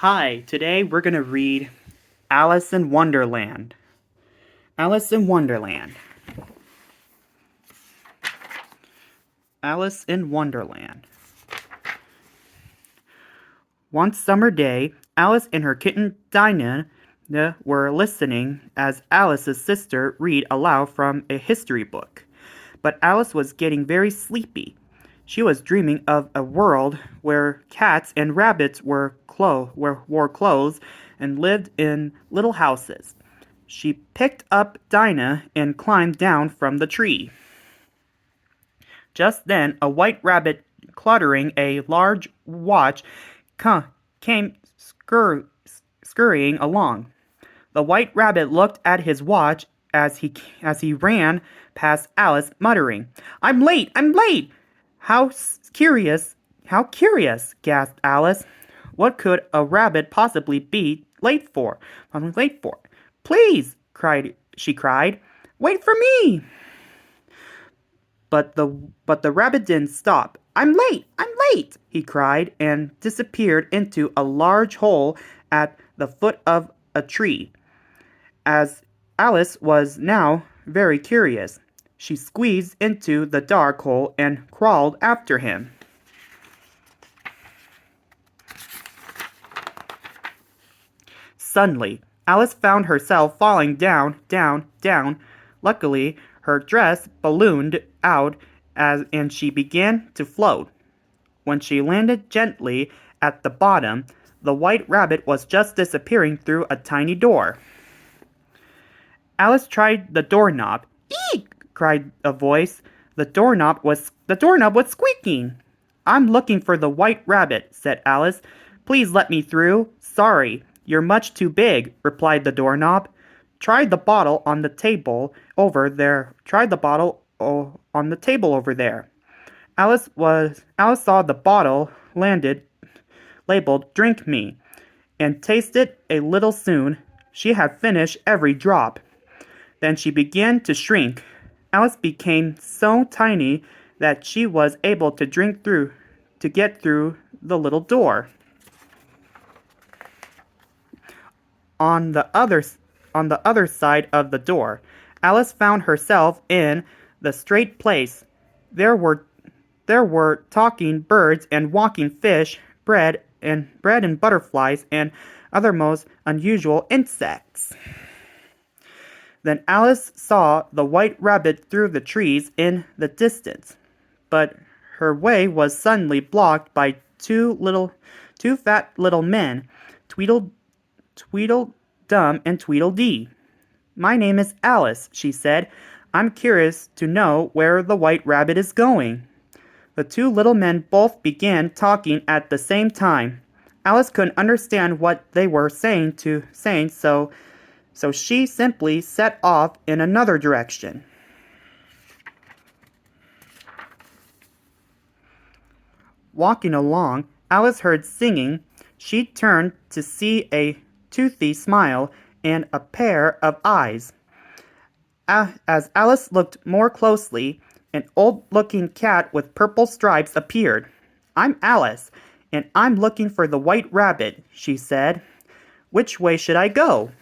Hi, today we're going to read Alice in Wonderland. Alice in Wonderland. Alice in Wonderland. One summer day, Alice and her kitten Dinah were listening as Alice's sister read aloud from a history book. But Alice was getting very sleepy. She was dreaming of a world where cats and rabbits wore clothes and lived in little houses. She picked up Dinah and climbed down from the tree. Just then, a white rabbit cluttering a large watch came scurrying along. The white rabbit looked at his watch as he ran past Alice, muttering, "I'm late! I'm late!" How curious! How curious!" gasped Alice. "What could a rabbit possibly be late for? Please!" she cried. "Wait for me!" But the rabbit didn't stop. "I'm late! I'm late!" he cried, and disappeared into a large hole at the foot of a tree. As Alice was now very curious, she squeezed into the dark hole and crawled after him. Suddenly, Alice found herself falling down, down, down. Luckily, her dress ballooned out and she began to float. When she landed gently at the bottom, the white rabbit was just disappearing through a tiny door. Alice tried the doorknob. "Eek!" cried a voice. The doorknob was squeaking. "I'm looking for the white rabbit," said Alice. "Please let me through." "Sorry, you're much too big," replied the doorknob. "Try the bottle on the table over there. On the table over there." Alice saw the bottle labeled "Drink Me," and tasted a little soon. She had finished every drop. Then she began to shrink. Alice became so tiny that she was able to get through the little door. On the other side of the door, Alice found herself in the straight place. There were talking birds and walking fish, bread and butterflies and other most unusual insects. Then Alice saw the white rabbit through the trees in the distance, but her way was suddenly blocked by two fat little men, Tweedledum and Tweedledee. "My name is Alice," she said. "I'm curious to know where the white rabbit is going." The two little men both began talking at the same time. Alice couldn't understand what they were saying, so she simply set off in another direction. Walking along, Alice heard singing. She turned to see a toothy smile and a pair of eyes. As Alice looked more closely, an old-looking cat with purple stripes appeared. "I'm Alice, and I'm looking for the white rabbit," she said. "Which way should I go?"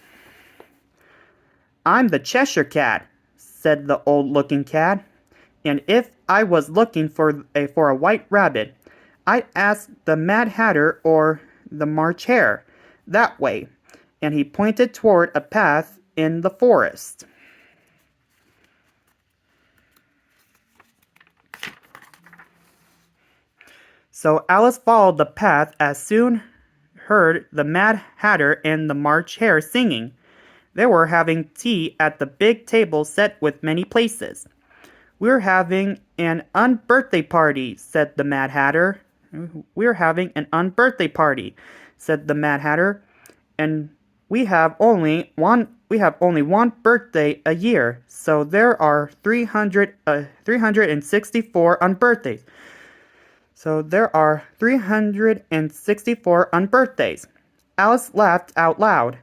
"I'm the Cheshire Cat," said the old-looking cat, "and if I was looking for a white rabbit, I'd ask the Mad Hatter or the March Hare. That way," and he pointed toward a path in the forest. So Alice followed the path and soon heard the Mad Hatter and the March Hare singing. They were having tea at the big table set with many places. "We're having an unbirthday party," said the Mad Hatter. "We're having an unbirthday party," said the Mad Hatter, "and we have only one birthday a year, so there are 364 unbirthdays. So there are 364 unbirthdays." Alice laughed out loud.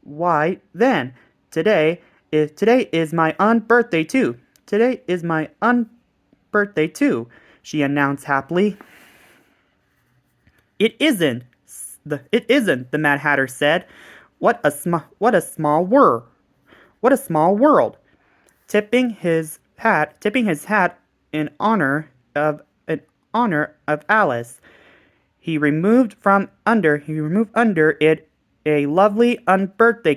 "Why, then, today is my unbirthday too. Today is my unbirthday too," she announced happily. "It isn't," It isn't, the Mad Hatter said. What a small world. What a small world. Tipping his hat in honor of Alice. He removed under it a lovely unbirthday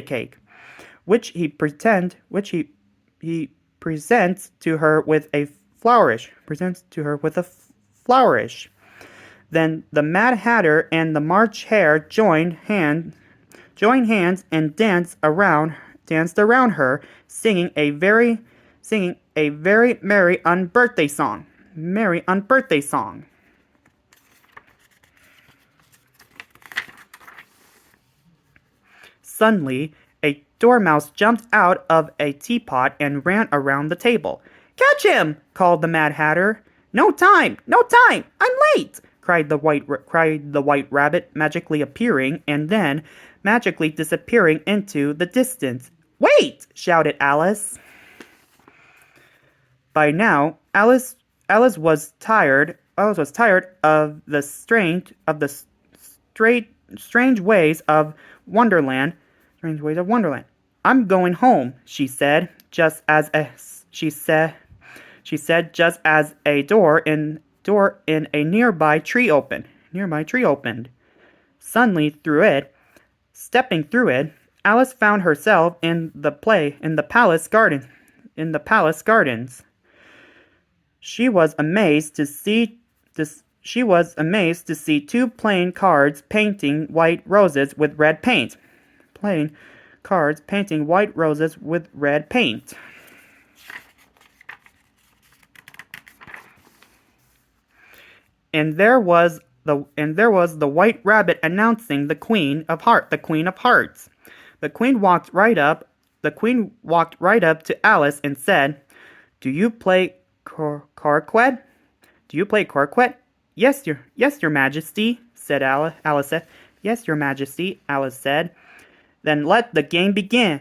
cake, which he presents to her with a flourish. Then the Mad Hatter and the March Hare joined hands and danced around her, singing a very merry unbirthday song. Merry unbirthday song. Suddenly, a dormouse jumped out of a teapot and ran around the table. "Catch him!" called the Mad Hatter. "No time! No time! I'm late!" cried the White Rabbit, magically appearing and then magically disappearing into the distance. "Wait!" shouted Alice. By now, Alice was tired. Alice was tired of the strange ways of Wonderland. Strange ways of Wonderland. "I'm going home," she said, just as a door in a nearby tree opened. Suddenly, stepping through it, Alice found herself in the palace gardens. She was amazed to see two plain cards painting white roses with red paint. Plain cards painting white roses with red paint. And there was the White Rabbit announcing the Queen of Hearts. The Queen walked right up to Alice and said, "Do you play croquet? Do you play croquet?" Yes, your Majesty," said Alice said. "Yes, your Majesty," Alice said. Then let the game begin,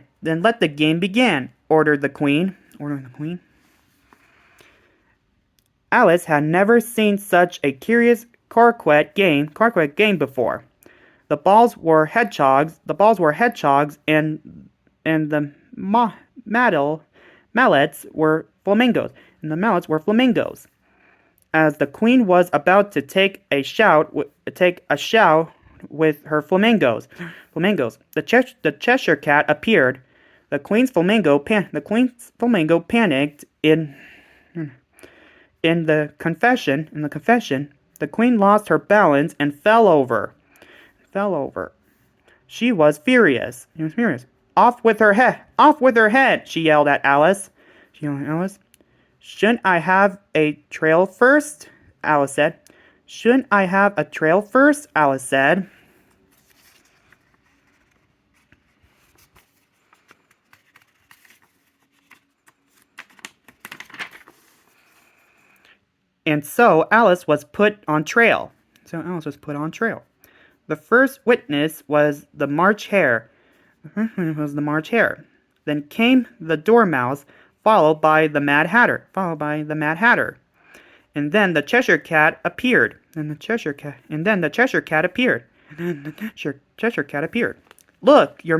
ordered the Queen. Alice had never seen such a curious croquet game before. The balls were hedgehogs, and the mallets were flamingos. As the Queen was about to take a shout with her flamingos, the Cheshire Cat appeared. The Queen's flamingo panicked in the confession. The Queen lost her balance and fell over. She was furious. "Off with her head!" she yelled at Alice. "Shouldn't I have a trail first?" Alice said. "Shouldn't I have a trail first?" Alice said. And so Alice was put on trail. The first witness was the March Hare. Then came the Dormouse, followed by the Mad Hatter. And then the Cheshire Cat appeared. Look, your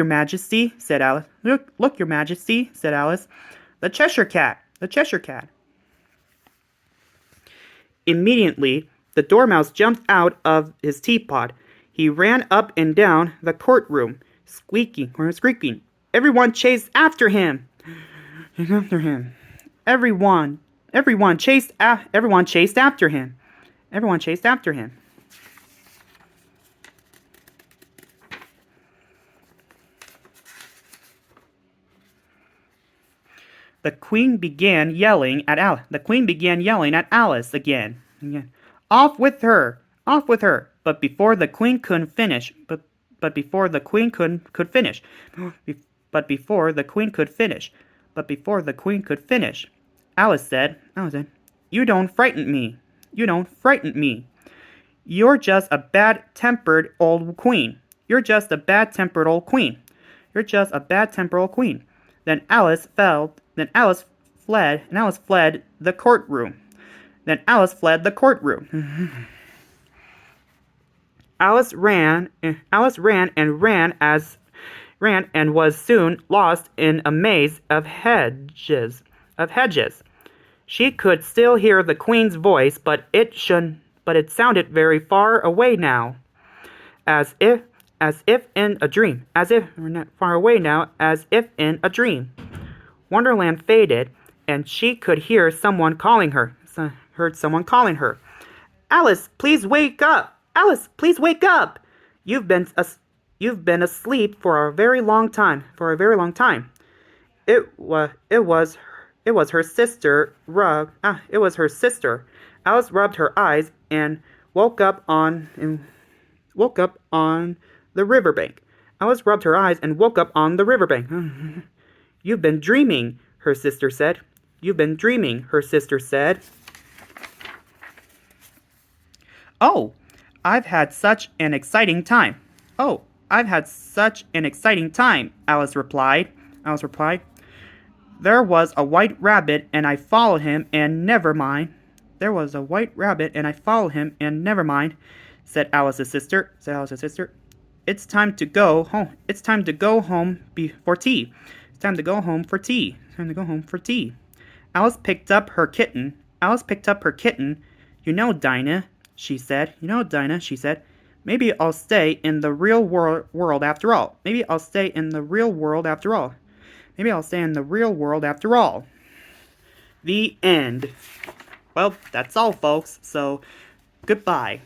Majesty," said Alice. Look, your Majesty," said Alice. The Cheshire Cat. Immediately, the Dormouse jumped out of his teapot. He ran up and down the courtroom, squeaking. Everyone chased after him. Everyone chased after him. The Queen began yelling at Alice again. "Off with her! But before the Queen could finish, Alice said, "You don't frighten me. You're just a bad-tempered old queen. Then Alice fled the courtroom. Alice ran and was soon lost in a maze of hedges. She could still hear the Queen's voice, but it sounded very far away now, as if in a dream, as if far away now, as if in a dream. Wonderland faded, and she could hear someone calling her. Heard someone calling her. Alice, please wake up! Alice, please wake up! You've been asleep for a very long time. For a very long time. It was her sister. It was her sister. Alice rubbed her eyes and woke up on the riverbank. Alice rubbed her eyes and woke up on the riverbank. You've been dreaming, her sister said. You've been dreaming, her sister said. Oh, I've had such an exciting time. Oh, I've had such an exciting time, Alice replied. There was a white rabbit and I followed him and never mind. There was a white rabbit and I followed him and never mind, said Alice's sister. It's time to go home. It's time to go home for tea. It's time to go home for tea. It's time to go home for tea. Alice picked up her kitten. You know, Dinah, she said. Maybe I'll stay in the real world after all. Maybe I'll stay in the real world after all. The end. Well, that's all, folks. So, goodbye.